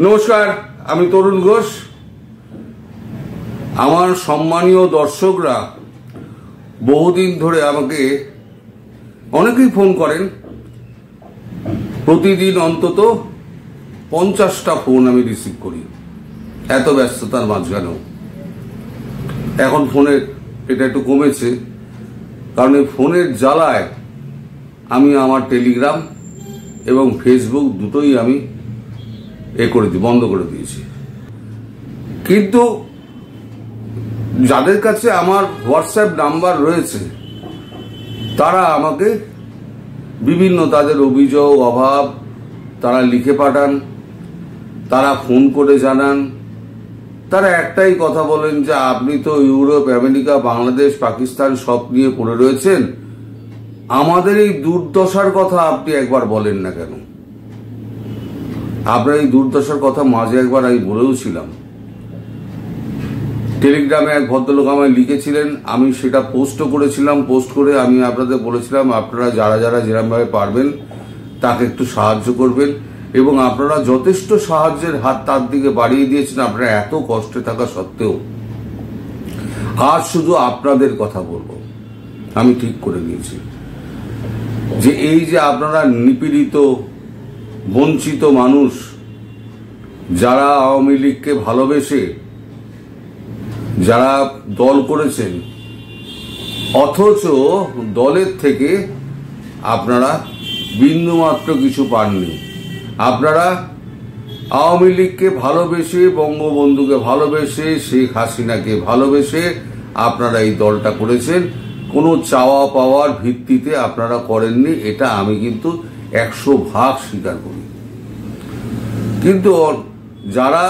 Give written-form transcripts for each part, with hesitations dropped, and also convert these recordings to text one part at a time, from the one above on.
নমস্কার, আমি তরুণ ঘোষ। আমার সম্মানীয় দর্শকরা বহুদিন ধরে আমাকে অনেকেই ফোন করেন। প্রতিদিন অন্তত 50টা ফোন আমি রিসিভ করি, এত ব্যস্ততার মাঝখানেও। এখন ফোনের এটা একটু কমেছে, কারণ এই ফোনের জ্বালায় আমি আমার টেলিগ্রাম এবং ফেসবুক দুটোই আমি বন্ধ করে দিয়েছি। কিন্তু যাদের কাছে আমার হোয়াটসঅ্যাপ নাম্বার রয়েছে তারা আমাকে বিভিন্ন তাদের অভিযোগ অভাব তারা লিখে পাঠান, তারা ফোন করে জানান। তারা একটাই কথা বলেন যে আপনি তো ইউরোপ, আমেরিকা, বাংলাদেশ, পাকিস্তান সব নিয়ে পড়ে রয়েছেন, আমাদের এই দুর্দশার কথা আপনি একবার বলেন না কেন। আপনার এই দুর্দশার কথা মাঝে একবার আমি বলেও ছিলাম। টেলিগ্রামে এক ভদ্রলোক আমায় লিখেছিলেন, আমি সেটা পোস্টও করেছিলাম। পোস্ট করে আমি আপনাদের বলেছিলাম আপনারা যারা যারা যেরকমভাবে পারবেন তাকে একটু সাহায্য করবেন, এবং আপনারা যথেষ্ট সাহায্যের হাত তার দিকে বাড়িয়ে দিয়েছেন। আপনারা এত কষ্টে থাকা সত্ত্বেও আজ শুধু আপনাদের কথা বলবো। আমি ঠিক করে নিয়েছি যে এই যে আপনারা নিপীড়িত বঞ্চিত মানুষ, যারা আওয়ামী লীগকে ভালোবেসে যারা দল করেছেন, অথচ দলের থেকে আপনারা বিন্দুমাত্র কিছু পাননি। আপনারা আওয়ামী লীগকে ভালোবেসে, বঙ্গবন্ধুকে ভালোবেসে, শেখ হাসিনাকে ভালোবেসে আপনারা এই দলটা করেছেন। কোনো চাওয়া পাওয়ার ভিত্তিতে আপনারা করেননি, এটা আমি কিন্তু 100% স্বীকার করি। কিন্তু যারা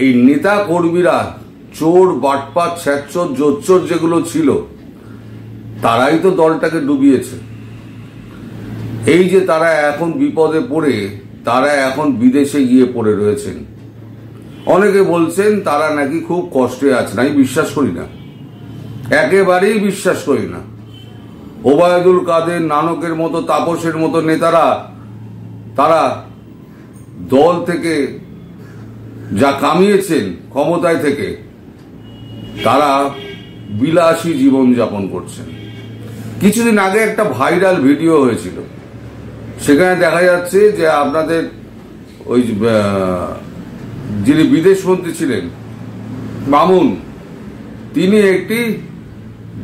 এই নেতা কর্মীরা চোর, বাটপাত, ছ্যাঁচর, জোচ্চর যেগুলো ছিল, তারাই তো দলটাকে ডুবিয়েছে। এই যে তারা এখন বিপদে পড়ে তারা এখন বিদেশে গিয়ে পড়ে রয়েছেন। অনেকে বলছেন তারা নাকি খুব কষ্টে আছেন। আমি বিশ্বাস করি না, একেবারেই বিশ্বাস করি না। ওবায়দুল কাদের, নানকের মতো, তাপসের মতো নেতারা তারা দল থেকে যা কামিয়েছেন ক্ষমতায় থেকে, তারা বিলাসী জীবন যাপন করছেন। কিছুদিন আগে একটা ভাইরাল ভিডিও হয়েছিল, সেখানে দেখা যাচ্ছে যে আপনাদের ওই যিনি বিদেশমন্ত্রী ছিলেন মামুন, তিনি একটি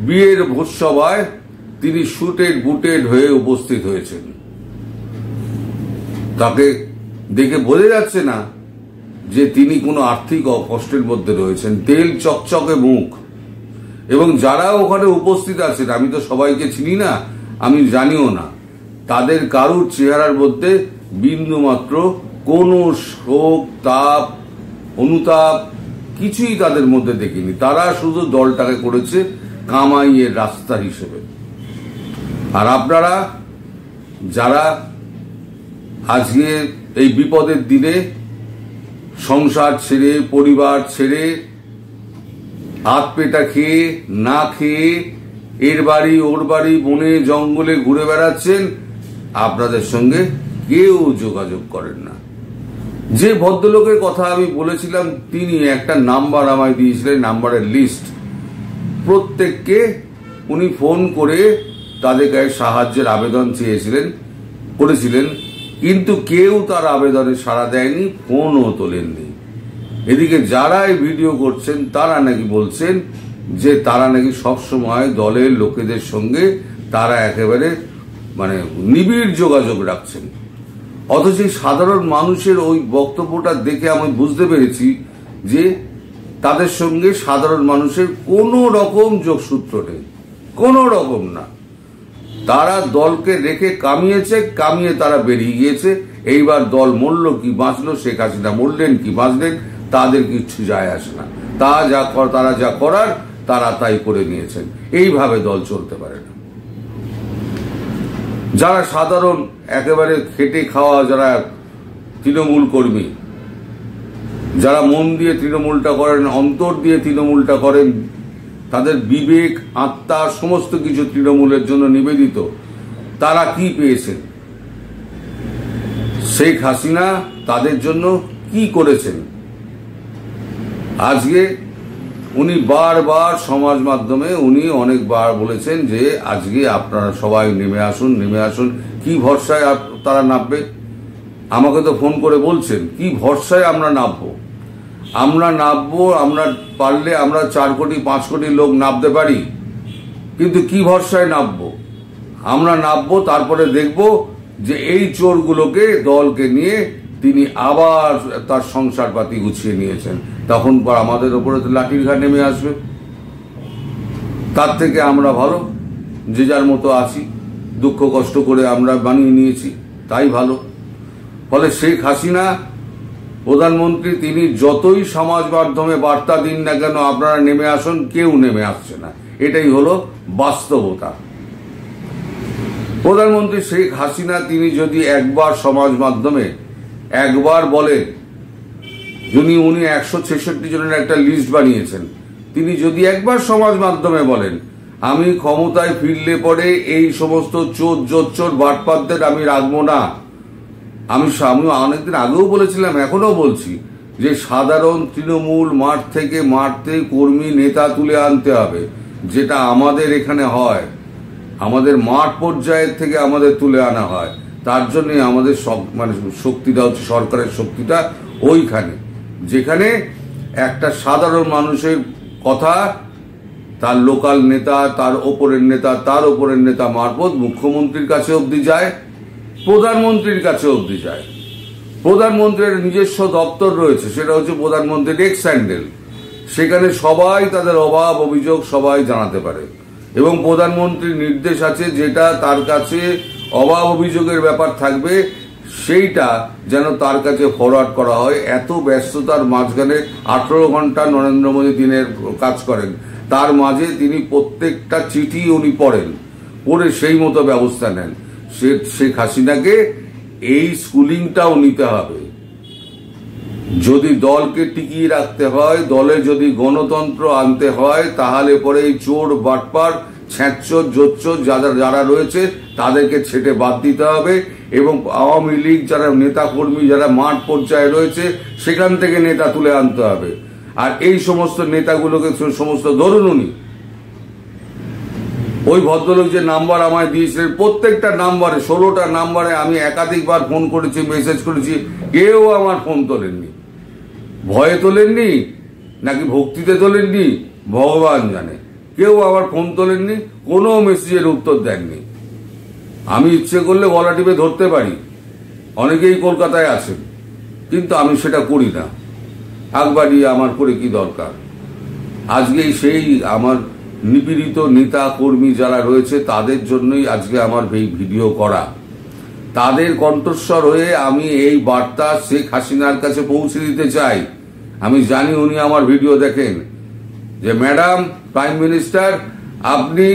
বিয়ের ভোজসভায় তিনি শুটেড বুটেড হয়ে উপস্থিত হয়েছেন। তাকে দেখে বোঝা যাচ্ছে না যে তিনি কোনো আর্থিক কষ্টের মধ্যে রয়েছেন। তেল চকচকে মুখ, এবং যারা ওখানে উপস্থিত আছেন, আমি তো সবাইকে চিনি না, আমি জানিও না, তাদের কারুর চেহারার মধ্যে বিন্দুমাত্র কোনো শোক, তাপ, অনুতাপ কিছুই তাদের মধ্যে দেখিনি। তারা শুধু দলটাকে করেছে কামাইয়ের রাস্তা হিসেবে। আর আপনারা যারা আজকে এই বিপদের দিনে সংসার ছেড়ে, পরিবার ছেড়ে, হাত পেটা খেয়ে না খেয়ে এর বাড়ি ওর বাড়ি বনে জঙ্গলে ঘুরে বেড়াচ্ছেন, আপনাদের সঙ্গে কেউ যোগাযোগ করেন না। যে ভদ্রলোকের কথা আমি বলেছিলাম, তিনি একটা নাম্বার আমায় দিয়েছিলেন, নাম্বারের লিস্ট। প্রত্যেককে উনি ফোন করে তাদের কাছে সাহায্যের আবেদন করেছিলেন, কিন্তু কেউ তার আবেদনে সাড়া দেয়নি, ফোনও তোলেননি। এদিকে যারা এই ভিডিও করছেন তারা নাকি বলছেন যে তারা নাকি সবসময় দলের লোকেদের সঙ্গে তারা একেবারে নিবিড় যোগাযোগ রাখছেন। অথচ সাধারণ মানুষের ওই বক্তব্যটা দেখে আমি বুঝতে পেরেছি যে তাদের সঙ্গে সাধারণ মানুষের কোনো রকম যোগসূত্র নেই, কোনো রকম না। তারা দলকে রেখে কামিয়ে তারা বেরিয়ে গিয়েছে। এইবার দল মরল কি বাঁচলো, শেখ হাসিনা মরলেন কি বাঁচলেন, তাদের কিচ্ছু যায় আসে না। তারা যা করার তারা তাই করে নিয়েছেন। এইভাবে দল চলতে পারে না। যারা সাধারণ একেবারে খেটে খাওয়া যারা তৃণমূল কর্মী, যারা মন দিয়ে তৃণমূলটা করেন, অন্তর দিয়ে তৃণমূলটা করেন, তাদের বিবেক, আত্মা সমস্ত কিছু তৃণমূলের জন্য নিবেদিত, তারা কি পেয়েছেন? শেখ হাসিনা তাদের জন্য কি করেছেন। আজকে উনি বারবার সমাজ মাধ্যমে উনি অনেকবার বলেছেন যে আজকে আপনারা সবাই নেমে আসুন। কি ভরসায় তারা নামবে? আমাকে তো ফোন করে বলছেন কি ভরসায় আমরা নামবো। আমরা পারলে আমরা 4 কোটি 5 কোটি লোক নামতে পারি, কিন্তু কি ভরসায় নামবো? আমরা নামবো, তারপরে দেখব যে এই চোরগুলোকে দলকে নিয়ে তিনি আবার তার সংসার পাতি গুছিয়ে নিয়েছেন। তখন পর আমাদের ওপরে তো লাঠির ঘা নেমে আসবে। তার থেকে আমরা ভালো যে যার মতো আছি, দুঃখ কষ্ট করে আমরা বানিয়ে নিয়েছি, তাই ভালো। ফলে শেখ হাসিনা প্রধানমন্ত্রী তিনি যতই সমাজ মাধ্যমে বার্তা দিন না কেন আপনারা নেমে আসুন, কেউ নেমে আসছে না। এটাই হলো বাস্তবতা। প্রধানমন্ত্রী শেখ হাসিনা তিনি যদি একবার সমাজ মাধ্যমে একবার বলেন, উনি 166 জনের একটা লিস্ট বানিয়েছেন, তিনি যদি একবার সমাজ মাধ্যমে বলেন আমি ক্ষমতায় ফিরলে পরে এই সমস্ত চোর বাটপাতদের আমি রাখবো না। আমি অনেকদিন আগেও বলেছিলাম, এখনো বলছি যে সাধারণ তৃণমূল মাঠ থেকে কর্মী নেতা তুলে আনতে হবে, যেটা আমাদের এখানে হয়। আমাদের মাঠ পর্যায়ের থেকে আমাদের তুলে আনা হয়। তার জন্য আমাদের শক্তিটা হচ্ছে সরকারের শক্তিটা ওইখানে, যেখানে একটা সাধারণ মানুষের কথা তার লোকাল নেতা, তার ওপরের নেতা মারফত মুখ্যমন্ত্রীর কাছে অবধি যায়, প্রধানমন্ত্রীর কাছে অবধি যায়। প্রধানমন্ত্রীর নিজস্ব দপ্তর রয়েছে, সেটা হচ্ছে প্রধানমন্ত্রীর এক্স হ্যান্ডেল। সেখানে সবাই তাদের অভাব অভিযোগ সবাই জানাতে পারে, এবং প্রধানমন্ত্রীর নির্দেশ আছে যেটা তার কাছে অভাব অভিযোগের ব্যাপার থাকবে সেইটা যেন তার কাছে ফরওয়ার্ড করা হয়। এত ব্যস্ততার মাঝখানে 18 ঘন্টা নরেন্দ্র মোদী দিনের কাজ করেন, তার মাঝে তিনি প্রত্যেকটা চিঠি উনি পড়ে সেই মতো ব্যবস্থা নেন। শেখ হাসিনাকে এই স্কুলিংটাও নিতে হবে। যদি দলকে টিকিয়ে রাখতে হয়, দলে যদি গণতন্ত্র আনতে হয়, তাহলে পরে এই চোর বাটপার ছ্যাঁচোর জোচ্চোর যারা রয়েছে তাদেরকে ছেটে বাদ দিতে হবে, এবং আওয়ামী লীগ যারা নেতা কর্মী যারা মাঠ পর্যায়ে রয়েছে সেখান থেকে নেতা তুলে আনতে হবে। আর এই সমস্ত নেতাগুলোকে সমস্ত ধরুন, উনি ওই ভদ্রলোক যে নাম্বার আমায় দিয়েছিলেন, প্রত্যেকটা নাম্বারে 16টা নাম্বারে আমি একাধিকবার ফোন করেছি, মেসেজ করেছি, কেউ আমার ফোন তোলেননি। ভয়ে তোলেননি নাকি ভক্তিতে তোলেননি ভগবান জানে, কেউ আমার ফোন তোলেননি, কোনো মেসেজের উত্তর দেননি। আমি ইচ্ছে করলে গলা টিপে ধরতে পারি, অনেকেই কলকাতায় আছেন, কিন্তু আমি সেটা করি না। একবারই আমার করে কি দরকার? আজকেই সেই আমার নিপীড়িত নেতা কর্মী যারা রয়েছে তাদের জন্যই আজকে আমার এই ভিডিও করা। তাদের কণ্ঠস্বর হয়ে আমি এই বার্তা শেখ হাসিনার কাছে পৌঁছে দিতে চাই। আমি জানি উনি আমার ভিডিও দেখেন, যে ম্যাডাম প্রাইম মিনিস্টার, আপনি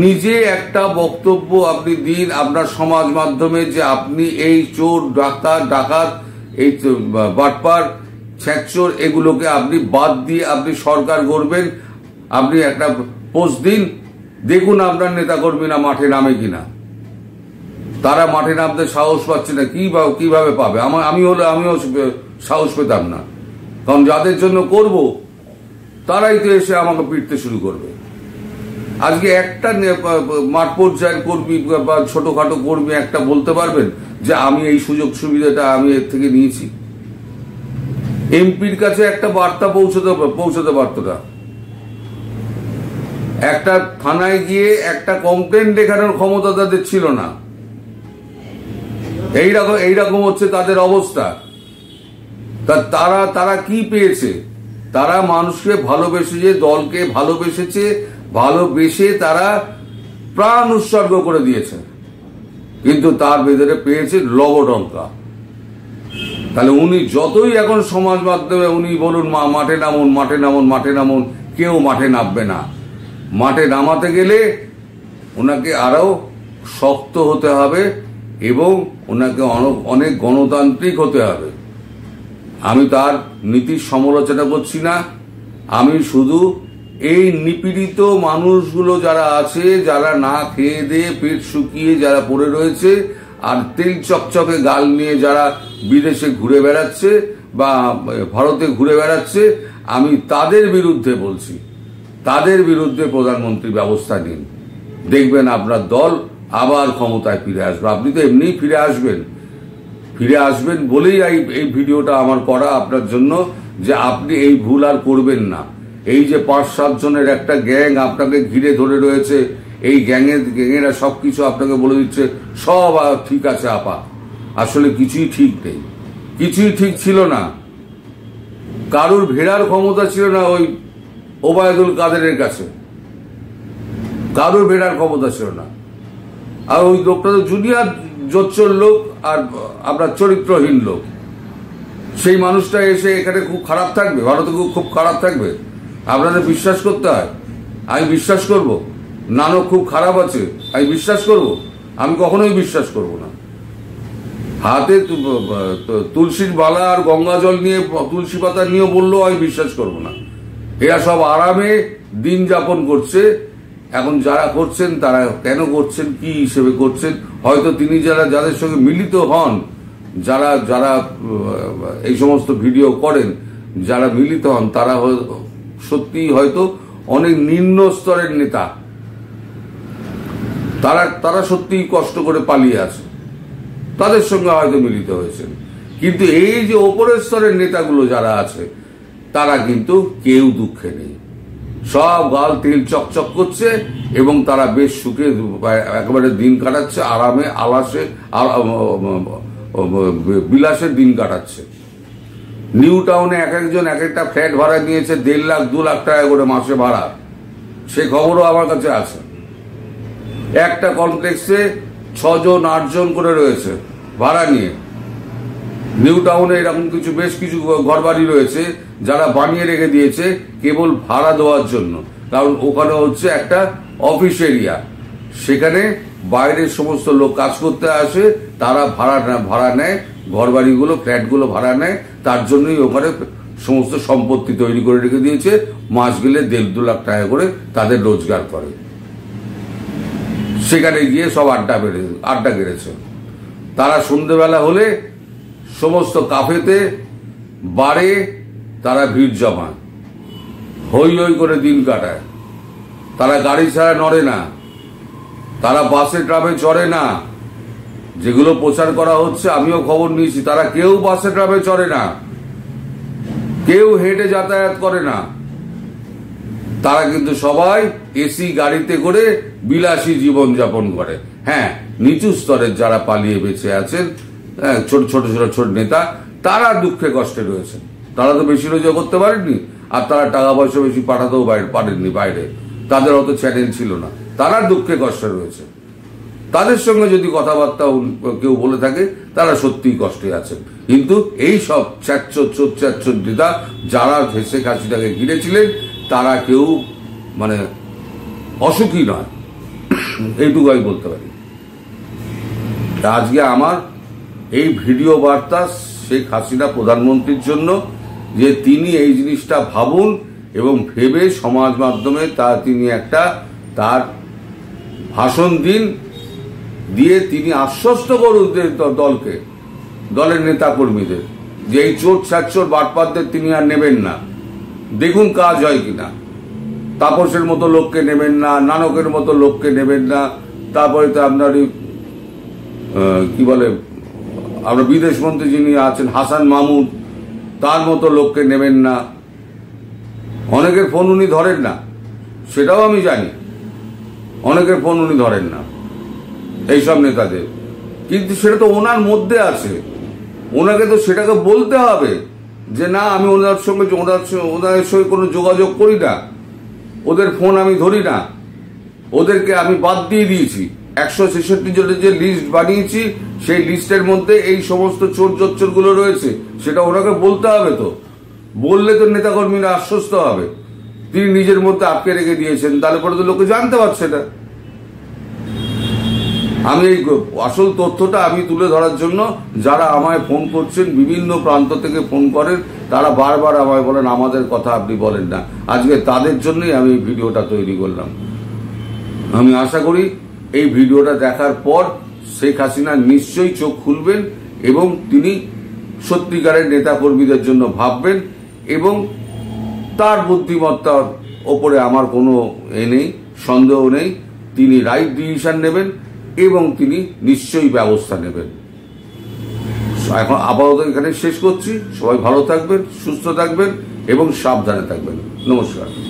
নিজে একটা বক্তব্য আপনি দিন আপনার সমাজ মাধ্যমে, যে আপনি এই চোর ডাকাত এই বাটপার ছ্যাঁচোর এগুলোকে আপনি বাদ দিয়ে আপনি সরকার গড়বেন। আপনি একটা পোস্ট দিন, দেখুন আপনার নেতাকর্মীরা মাঠে নামে কিনা। তারা মাঠে নামতে সাহস পাচ্ছে না, কিভাবে পাবে? আমিও সাহস পেতাম না, কারণ যাদের জন্য করব তারাই তো এসে আমাকে পিটতে শুরু করবে। আজকে একটা মাঠ পর্যায়ের কর্মী বা ছোটখাটো কর্মী একটা বলতে পারবেন যে আমি এই সুযোগ সুবিধাটা আমি এর থেকে নিয়েছি? এমপির কাছে একটা বার্তা পৌঁছতে পারত না, একটা থানায় গিয়ে একটা কমপ্লেন দেখানোর ক্ষমতা তাদের ছিল না। এইরকম হচ্ছে তাদের অবস্থা। তারা কি পেয়েছে? তারা মানুষকে ভালোবেসেছে, দলকে ভালোবেসে তারা প্রাণ উৎসর্গ করে দিয়েছে, কিন্তু তার ভেতরে পেয়েছে লবডঙ্কা। তাহলে উনি যতই এখন সমাজ মাধ্যমে উনি বলুন মাঠে নামুন, কেউ মাঠে নামবে না। মাঠে নামাতে গেলে ওনাকে আরো শক্ত হতে হবে এবং ওনাকে অনেক গণতান্ত্রিক হতে হবে। আমি তার নীতির সমালোচনা করছি না, আমি শুধু এই নিপীড়িত মানুষগুলো যারা আছে, যারা না খেয়ে দিয়ে পেট শুকিয়ে যারা পড়ে রয়েছে, আর তেল চকচকে গাল নিয়ে যারা বিদেশে ঘুরে বেড়াচ্ছে বা ভারতে ঘুরে বেড়াচ্ছে, আমি তাদের বিরুদ্ধে বলছি, তাদের বিরুদ্ধে প্রধানমন্ত্রী ব্যবস্থা নিন। দেখবেন আপনার দল আবার ক্ষমতায় ফিরে আসবে। আপনি তো এমনিই ফিরে আসবেন বলেই এই ভিডিওটা আমার করা আপনার জন্য, যে আপনি এই ভুল আর করবেন না। এই যে 5-7 জনের একটা গ্যাং আপনাকে ঘিরে ধরে রয়েছে, এই গ্যাংয়েরা সবকিছু আপনাকে বলে দিচ্ছে সব ঠিক আছে আপা, আসলে কিছুই ঠিক নেই, কিছুই ঠিক ছিল না। কারুর ভেড়ার ক্ষমতা ছিল না ওই ওবায়দুল কাদেরের কাছে, কারুর ভেড়ার ক্ষমতা ছিল না। আর ওই লোকটা তো জুনিয়র জোচ্চর লোক আর আপনার চরিত্রহীন লোক। সেই মানুষটা এসে এখানে খুব খারাপ থাকবে, ভারতে খুব খারাপ থাকবে, আপনাদের বিশ্বাস করতে হয়। আমি বিশ্বাস করব নানক খুব খারাপ আছে, আমি বিশ্বাস করব? আমি কখনোই বিশ্বাস করব না। হাতে তুলসীর বালা আর গঙ্গা জল নিয়ে, তুলসী পাতা নিয়ে বললেও আমি বিশ্বাস করব না। এরা সব আরামে দিন যাপন করছে। এখন যারা করছেন তারা কেন করছেন, কি হিসেবে করছেন, হয়তো তিনি যাদের সঙ্গে মিলিত হন, যারা এই সমস্ত ভিডিও করেন, যারা মিলিত হন, তারা সত্যি হয়তো অনেক নিম্ন স্তরের নেতা, তারা সত্যিই কষ্ট করে পালিয়ে আছে, তাদের সঙ্গে হয়তো মিলিত হয়েছেন। কিন্তু এই যে ওপরের স্তরের নেতাগুলো যারা আছে, তারা কিন্তু কেউ দুঃখে নেই, সব গাল তেল চকচক করছে এবং তারা বেশ সুখে একেবারে দিন কাটাচ্ছে, আরামে আলাসে বিলাসে দিন কাটাচ্ছে। নিউ টাউনে এক একজন এক একটা ফ্ল্যাট ভাড়া নিয়েছে 1.5 লাখ 2 লাখ টাকা করে মাসে ভাড়া, সে খবরও আমার কাছে আছে। একটা কমপ্লেক্সে 6 জন 8 জন করে রয়েছে ভাড়া নিয়ে। নিউ টাউনে এরকম বেশ কিছু ঘরবাড়ি রয়েছে যারা বানিয়ে রেখে দিয়েছে কেবল ভাড়া দেওয়ার জন্য, কারণ ওখানে হচ্ছে একটা অফিস এরিয়া, সেখানে বাইরের সমস্ত লোক কাজ করতে আসে, তারা ভাড়া নেয়, ঘরবাড়িগুলো ফ্ল্যাটগুলো ভাড়া নেয়, তার জন্যই ওখানে সমস্ত সম্পত্তি তৈরি করে রেখে দিয়েছে। মাস গেলে 1.5-2 লাখ টাকা করে তাদের রোজগার করে। সেখানে গিয়ে সব আড্ডা গেড়েছে তারা। সন্ধ্যেবেলা হলে সমস্ত কাফেতে বারে তারা ভিড় জমায়, হই হই করে দিন কাটায়। তারা গাড়ি ছাড়া নড়ে না, তারা বাসে ট্রামে চড়ে না। যেগুলো প্রচার করা হচ্ছে আমিও খবর নিয়েছি, তারা কেউ বাসে ট্রামে চড়ে না, কেউ হেঁটে যাতায়াত করে না। তারা কিন্তু সবাই এসি গাড়িতে করে বিলাসী জীবন যাপন করে। হ্যাঁ, নিচু স্তরের যারা পালিয়ে বেঁচে আছেন, ছোট নেতা, তারা দুঃখে কষ্টে রয়েছেন। তারা তো বেশি রোজগার করতে পারেননি, আর তারা টাকা পয়সা বেশি পাঠাতেও পারেননি বাইরে, তাদের অত চ্যানেল ছিল না, তারা দুঃখে কষ্টে রয়েছে। তাদের সঙ্গে যদি কথাবার্তা কেউ বলে থাকে, তারা সত্যিই কষ্টে আছেন। কিন্তু এই সব চ্যাচ্চর নেতা যারা শেখ হাসিনাকে ঘিরেছিলেন, তারা কেউ মানে অসুখী নয়, এইটুকু আমি বলতে পারি। আজকে আমার এই ভিডিও বার্তা শেখ হাসিনা প্রধানমন্ত্রীর জন্য, যে তিনি এই জিনিসটা ভাবুন এবং ভেবে সমাজ মাধ্যমে তিনি একটা তার ভাষণ দিয়ে তিনি আশ্বস্ত করুন দলকে, দলের নেতা কর্মীদের, যে এই চোর বাটপাতদের তিনি আর নেবেন না। দেখুন কাজ হয় কিনা। তাপসের মতো লোককে নেবেন না, নানকের মতো লোককে নেবেন না, তারপরে তো আপনার কি বলে আমরা বিদেশ মন্ত্রী যিনি আছেন হাসান মাহমুদ, তার মতো লোককে নেবেন না। অনেকের ফোন উনি ধরেন না, সেটাও আমি জানি, অনেকের ফোন উনি ধরেন না এইসব নেতাদের, কিন্তু সেটা তো ওনার মধ্যে আছে। ওনাকে তো সেটাকে বলতে হবে যে না, আমি ওনাদের সঙ্গে কোনো যোগাযোগ করি না, ওদের ফোন আমি ধরি না, ওদেরকে আমি বাদ দিয়ে দিয়েছি। 166 জনের যে লিস্ট বানিয়েছি, সেই লিস্টের মধ্যে এই সমস্ত চোর গুলো রয়েছে, সেটা ওনাকে বলতে হবে। তো বললে তো নেতাকর্মীরা আশ্বস্ত হবে। তিনি নিজের মধ্যে আটকে রেখে দিয়েছেন, তাহলে পরে তো লোকে জানতে পারছে না। আমি এই আসল তথ্যটা আমি তুলে ধরার জন্য, যারা আমায় ফোন করছেন, বিভিন্ন প্রান্ত থেকে ফোন করেন, তারা বারবার আমায় বলেন আমাদের কথা আপনি বলেন না। আজকে তাদের জন্যই আমি এই ভিডিওটা তৈরি করলাম। আমি আশা করি এই ভিডিওটা দেখার পর শেখ হাসিনা নিশ্চয়ই চোখ খুলবেন এবং তিনি সত্যিকারের নেতাকর্মীদের জন্য ভাববেন এবং তার বুদ্ধিমত্তার ওপরে আমার কোনো নেই, সন্দেহ নেই। তিনি রাইট ডিসিশন নেবেন এবং তিনি নিশ্চয়ই ব্যবস্থা নেবেন। এখন আপাতত এখানে শেষ করছি। সবাই ভালো থাকবেন, সুস্থ থাকবেন এবং সাবধানে থাকবেন। নমস্কার।